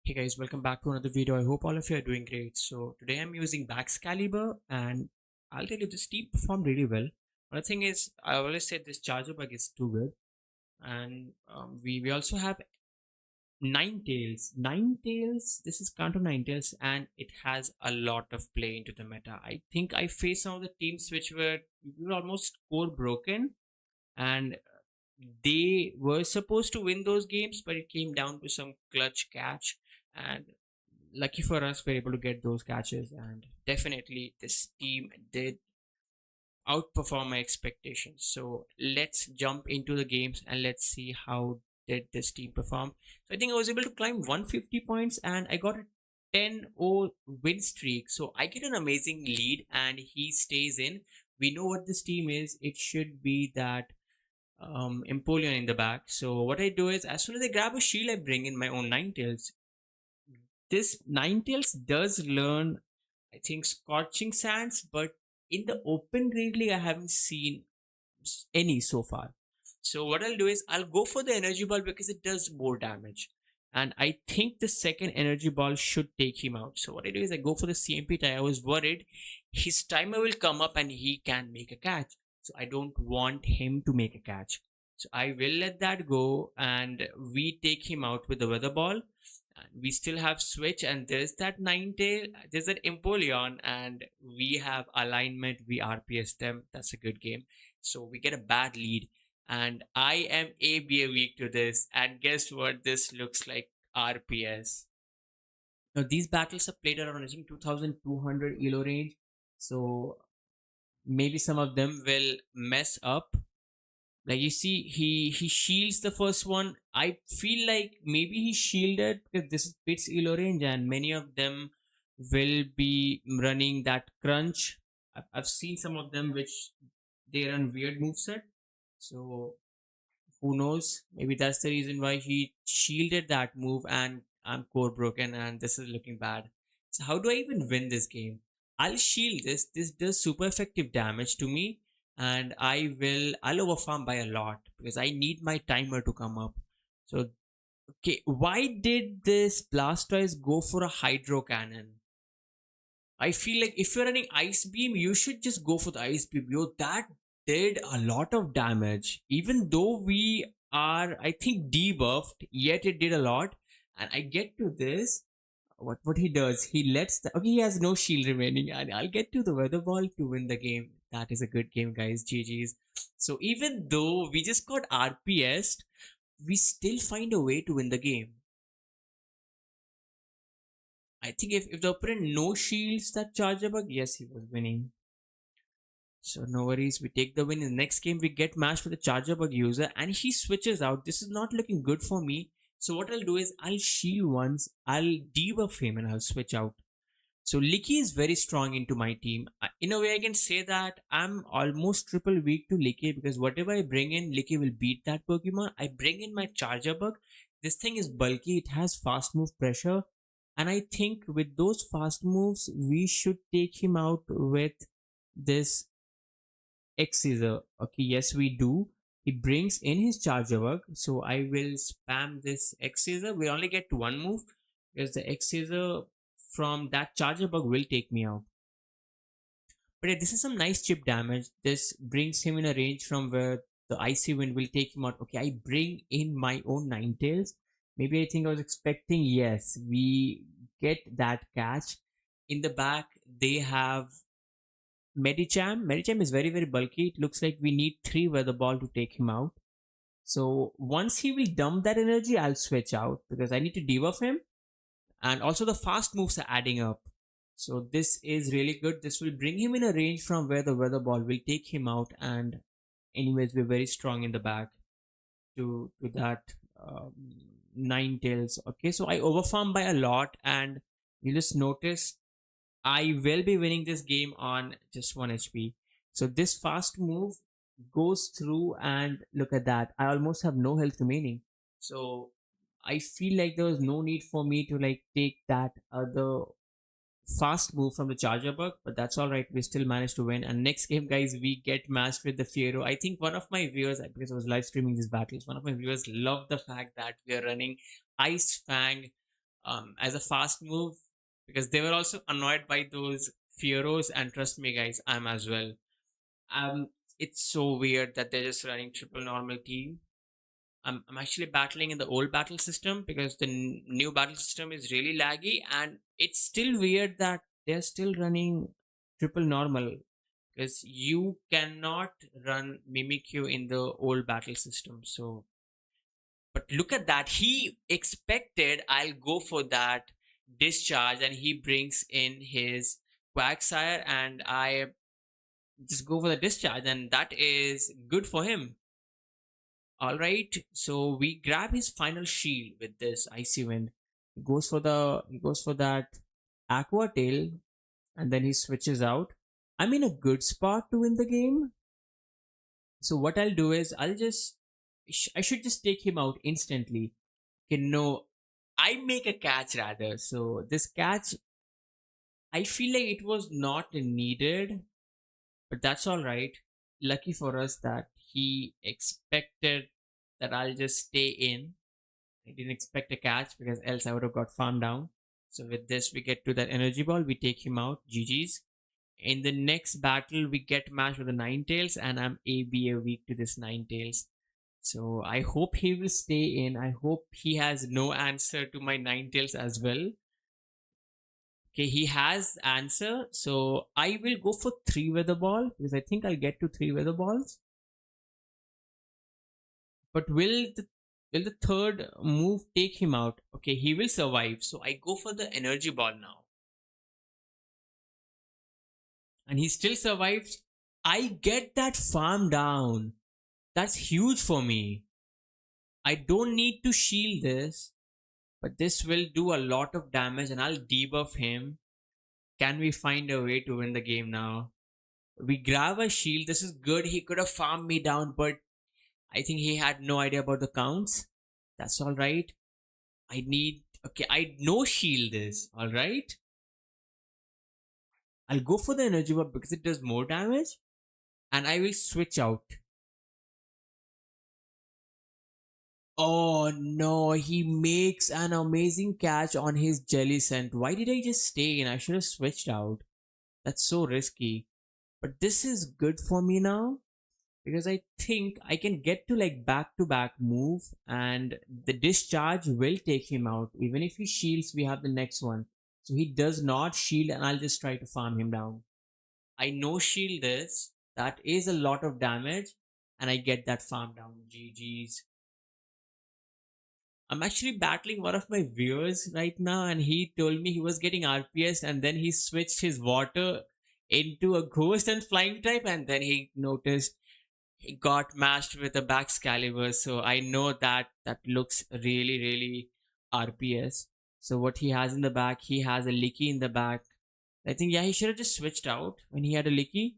Hey guys, welcome back to another video. I hope all of you are doing great. So today I'm using Baxcalibur and I'll tell you this team performed really well. But the thing is, I always said this Charjabug is too good. And we also have Ninetales. Ninetales, this is Kanto Ninetales and it has a lot of play into the meta. I think I faced some of the teams which were almost core broken and they were supposed to win those games, but it came down to some clutch catch. And lucky for us, we're able to get those catches. And definitely, this team did outperform my expectations. So let's jump into the games and let's see how did this team perform. So I think I was able to climb 150 points and I got a 10-0 win streak. So I get an amazing lead and he stays in. We know what this team is. It should be that Empoleon in the back. So what I do is as soon as I grab a shield, I bring in my own Ninetales. This Ninetales does learn, I think, Scorching Sands, but in the open Great League, I haven't seen any so far. So what I'll do is I'll go for the energy ball because it does more damage. And I think the second energy ball should take him out. So what I do is I go for the CMP tie. I was worried his timer will come up and he can make a catch. So I don't want him to make a catch. So I will let that go and we take him out with the weather ball. And we still have switch and there's that Ninetale, there's that Empoleon and we have alignment, we RPS them. That's a good game. So we get a bad lead and I am ABA weak to this. And guess what? This looks like RPS. Now these battles are played around I think 2200 elo range. So maybe some of them will mess up. Like you see, he shields the first one. I feel like maybe he shielded because this is Pit's elo range and many of them will be running that crunch. I've seen some of them which they run weird moveset. So who knows? Maybe that's the reason why he shielded that move and I'm core broken and this is looking bad. So how do I even win this game? I'll shield this. This does super effective damage to me and I'll overfarm by a lot because I need my timer to come up. So okay, why did this Blastoise go for a hydro cannon? I feel like if you're running Ice Beam, you should just go for the Ice Beam. Yo, that did a lot of damage. Even though we are, I think, debuffed, yet it did a lot. And I get to this. What he does, he lets the okay, he has no shield remaining, and I'll get to the weather ball to win the game. That is a good game, guys. GG's. So even though we just got RPS'd, we still find a way to win the game. I think if the opponent no shields that Charjabug, yes, he was winning. So no worries, we take the win. In the next game, we get matched with a Charjabug user and he switches out. This is not looking good for me. So what I'll do is I'll shield once, I'll debuff him and I'll switch out. So Licky is very strong into my team. In a way, I can say that I'm almost triple weak to Licky because whatever I bring in, Licky will beat that Pokemon. I bring in my Charjabug. This thing is bulky, it has fast move pressure. And I think with those fast moves, we should take him out with this X scissor. Okay, yes, we do. He brings in his Charjabug, so I will spam this X scissor. We only get one move because the X scissor from that Charjabug will take me out. But yeah, this is some nice chip damage. This brings him in a range from where the icy wind will take him out. Okay, I bring in my own Ninetales. Maybe I think I was expecting, yes, we get that catch. In the back, they have Medicham. Medicham is very, very bulky. It looks like we need 3 weather ball to take him out. So once he will dump that energy, I'll switch out because I need to debuff him. And also the fast moves are adding up. So this is really good. This will bring him in a range from where the weather ball will take him out. And anyways, we're very strong in the back to that Ninetales. Okay, so I overfarm by a lot and you just notice I will be winning this game on just 1 HP. So this fast move goes through and look at that. I almost have no health remaining. So I feel like there was no need for me to like take that other fast move from the Charjabug, but that's all right. We still managed to win. And next game, guys, we get matched with the Fiero. I think one of my viewers, because I was live streaming these battles, one of my viewers loved the fact that we are running Ice Fang as a fast move, because they were also annoyed by those Fieros, and trust me, guys, I'm as well. Um, it's so weird that they're just running triple normal team. I'm actually battling in the old battle system because the new battle system is really laggy, and it's still weird that they're still running triple normal because you cannot run Mimikyu in the old battle system. So, but look at that. He expected I'll go for that discharge, and he brings in his Quagsire, and I just go for the discharge, and that is good for him. All right, so we grab his final shield with this icy wind. He goes for that aqua tail, and then he switches out. I'm in a good spot to win the game. So what I'll do is I should just take him out instantly. Okay, no, I make a catch rather. So this catch, I feel like it was not needed, but that's all right. Lucky for us that he expected that I'll just stay in. I didn't expect a catch because else I would have got farmed down. So with this, we get to that energy ball. We take him out. GG's. In the next battle, we get matched with the Ninetales, and I'm ABA weak to this Ninetales. So I hope he will stay in. I hope he has no answer to my Ninetales as well. Okay, he has answer. So I will go for 3 weather ball because I think I'll get to 3 weather balls. But will the third move take him out? Okay, he will survive. So I go for the energy ball now. And he still survives. I get that farm down. That's huge for me. I don't need to shield this, but this will do a lot of damage and I'll debuff him. Can we find a way to win the game now? We grab a shield. This is good. He could have farmed me down, but I think he had no idea about the counts. That's all right. I need. Okay, I no shield this. All right. I'll go for the energy ball because it does more damage, and I will switch out. Oh no, he makes an amazing catch on his jelly scent. Why did I just stay in? I should have switched out. That's so risky. But this is good for me now because I think I can get to like back to back move, and the discharge will take him out. Even if he shields, we have the next one. So he does not shield, and I'll just try to farm him down. I no shield this. That is a lot of damage, and I get that farm down. GG's. I'm actually battling one of my viewers right now, and he told me he was getting RPS, and then he switched his water into a ghost and flying type, and then he noticed he got matched with a Baxcalibur. So I know that that looks really, really RPS. So what he has in the back, he has a Licky in the back. I think yeah, he should have just switched out when he had a Licky.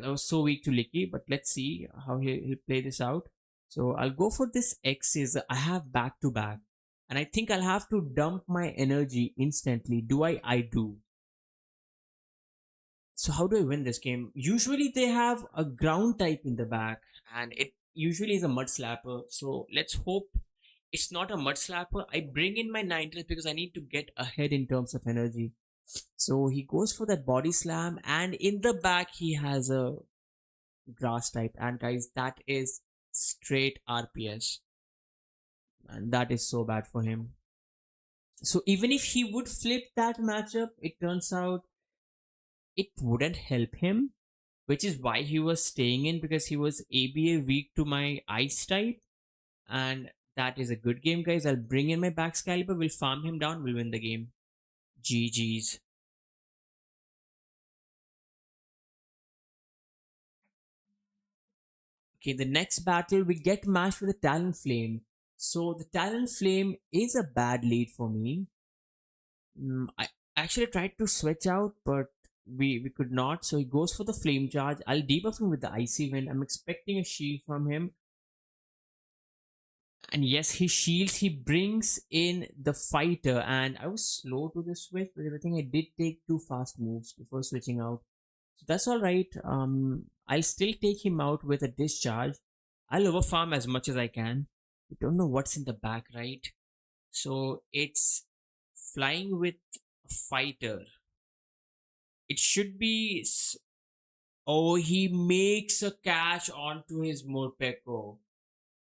I was so weak to Licky, but let's see how he'll play this out. So I'll go for this X is I have back to back. And I think I'll have to dump my energy instantly. Do I do. So how do I win this game? Usually they have a ground type in the back, and it usually is a mud slapper. So let's hope it's not a mud slapper. I bring in my Ninetales because I need to get ahead in terms of energy. So he goes for that body slam, and in the back he has a grass type, and guys, that is straight RPS, and that is so bad for him. So even if he would flip that matchup, it turns out it wouldn't help him, which is why he was staying in, because he was ABA weak to my ice type. And that is a good game, guys. I'll bring in my Baxcalibur, we'll farm him down, we'll win the game. GG's. Okay, the next battle we get matched with the Talonflame. So the Talonflame is a bad lead for me. I actually tried to switch out, but we could not. So he goes for the flame charge. I'll debuff him with the icy wind. I'm expecting a shield from him. And yes, he shields. He brings in the fighter. And I was slow to the switch because I think I did take 2 fast moves before switching out. So that's all right. I'll still take him out with a discharge. I'll overfarm as much as I can. We don't know what's in the back, right? So it's flying with a fighter. It should be. Oh, he makes a catch onto his Morpeko.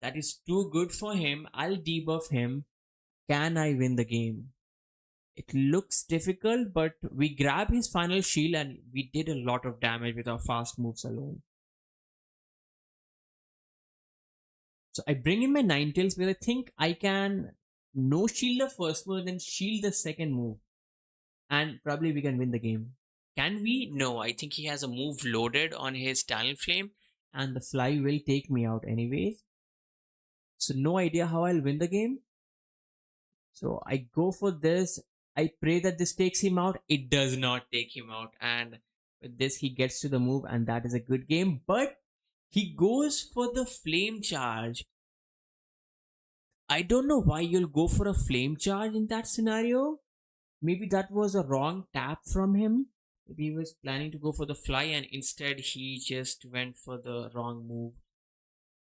That is too good for him. I'll debuff him. Can I win the game? It looks difficult, but we grab his final shield and we did a lot of damage with our fast moves alone. So I bring in my Ninetales because I think I can no shield the first move, then shield the second move. And probably we can win the game. Can we? No, I think he has a move loaded on his Talonflame. And the fly will take me out anyways. So no idea how I'll win the game. So I go for this. I pray that this takes him out. It does not take him out. And with this, he gets to the move, and that is a good game. But he goes for the flame charge. I don't know why you'll go for a flame charge in that scenario. Maybe that was a wrong tap from him. Maybe he was planning to go for the fly, and instead he just went for the wrong move.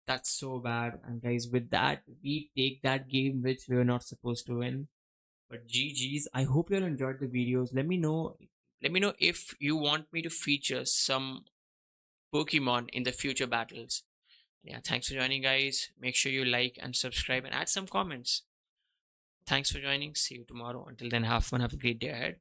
That's so bad. And guys, with that, we take that game which we were not supposed to win. But GG's. I hope you all enjoyed the videos. Let me know. Let me know if you want me to feature some Pokemon in the future battles. Yeah, thanks for joining, guys. Make sure you like and subscribe and add some comments. Thanks for joining. See you tomorrow. Until then, have fun. Have a great day ahead.